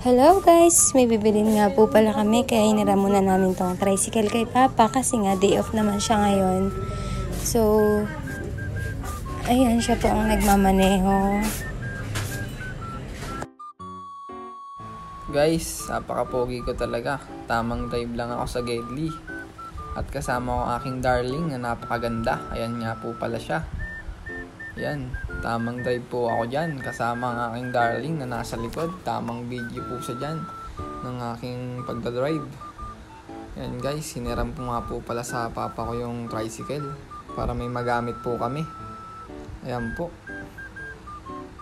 Hello guys, may bibilin nga po pala kami kaya hiniram muna namin tong tricycle kay Papa kasi nga day off naman siya ngayon. So, ayan siya po ang nagmamaneho. Guys, napaka-pogi ko talaga. Tamang drive lang ako sa Gedli. At kasama ko aking darling na napakaganda. Ayan nga po pala siya. Ayan, tamang drive po ako dyan. Kasama ang aking darling na nasa likod. Tamang video po siya dyan ng aking pagdadrive. Ayan guys, hiniram po nga po pala sa papa ko yung tricycle para may magamit po kami. Ayan po.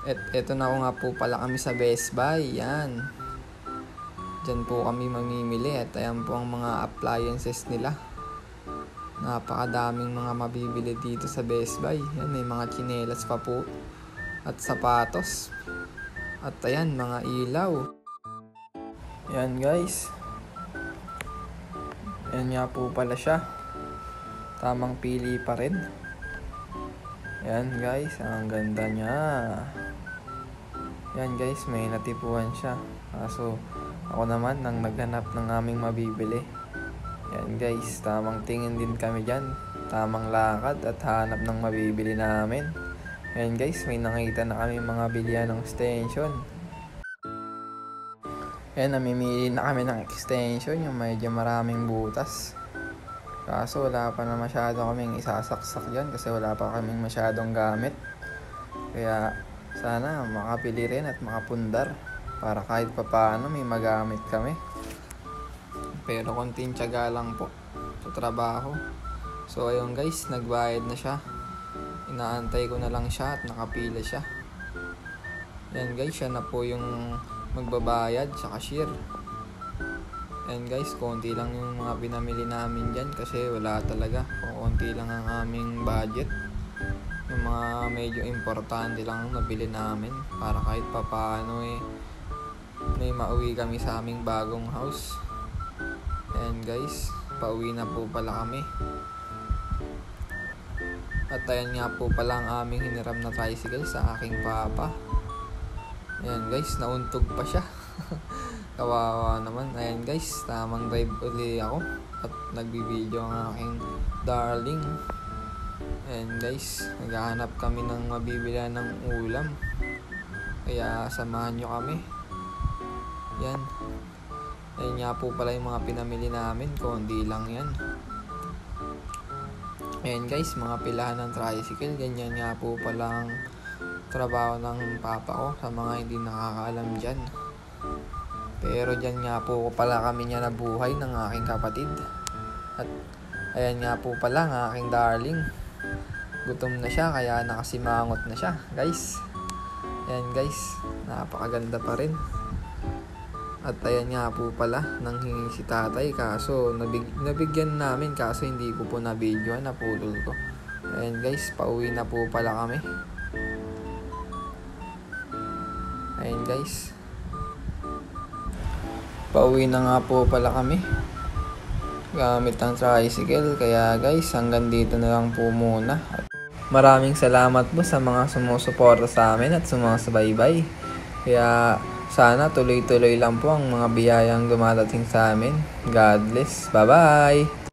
Eto na nga po pala kami sa Best Buy. Ayan. Diyan po kami mamimili at ayan po ang mga appliances nila. Napakadaming mga mabibili dito sa Best Buy. Yan, may mga tsinelas pa po at sapatos. At ayan, mga ilaw. Yan guys. Yan nga po pala siya. Tamang pili pa rin. Yan guys, ang ganda niya. Yan guys, may natipuan siya. Kaso ako naman nang naghanap ng aming mabibili. Yan guys, tamang tingin din kami dyan. Tamang lakad at hanap ng mabibili namin. Yan guys, may nakita na kami mga bilihan ng extension. Yan, namimili na kami ng extension, yung medyo maraming butas. Kaso wala pa na masyado kaming isasaksak dyan kasi wala pa kaming masyadong gamit. Kaya sana makapili rin at makapundar para kahit papaano may magamit kami. Pero konting tiyaga lang po sa trabaho. So ayun guys, nagbayad na siya. Inaantay ko na lang siya at nakapila siya. Yan guys, siya na po yung magbabayad sa cashier. Yan guys, konti lang yung mga pinamili namin dyan kasi wala talaga. Konti lang ang aming budget. Yung mga medyo importante lang nabili namin para kahit papaano may mauwi kami sa aming bagong house. Ayan guys, pauwi na po pala kami. At ayan nga po pala ang aming hiniram na tricycle sa aking papa. Ayan guys, nauntog pa siya. Kawawa naman. Ayan guys, tamang drive uli ako at nagbibideo ang aking darling. Ayan guys, naghahanap kami ng mabibilihan ng ulam. Kaya samahan nyo kami. Yan. Ayan nga po pala yung mga pinamili namin. Kundi lang yan. Ayan guys, mga pilahan ng tricycle. Ganyan nga po pala ang trabaho ng papa ko sa mga hindi nakakaalam dyan. Pero dyan nga po pala kami niya nabuhay ng aking kapatid. At ayan nga po pala ang aking darling. Gutom na siya kaya nakasimangot na siya guys. Ayan guys, napakaganda pa rin. At ayan nga po pala, nanghingi si tatay kaso nabigyan namin kaso hindi ko po na-video, naputol ko. Ayan guys, pauwi na po pala kami. Ayan guys, pauwi na nga po pala kami gamit ang tricycle. Kaya guys, hanggang dito na lang po muna. Maraming salamat po sa mga sumusuporta sa amin at sumasabay-bay. Kaya sana tuloy-tuloy lang po ang mga biyayang dumadating sa amin. God bless. Bye-bye!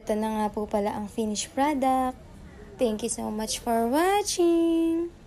Ito na nga po pala ang finished product. Thank you so much for watching!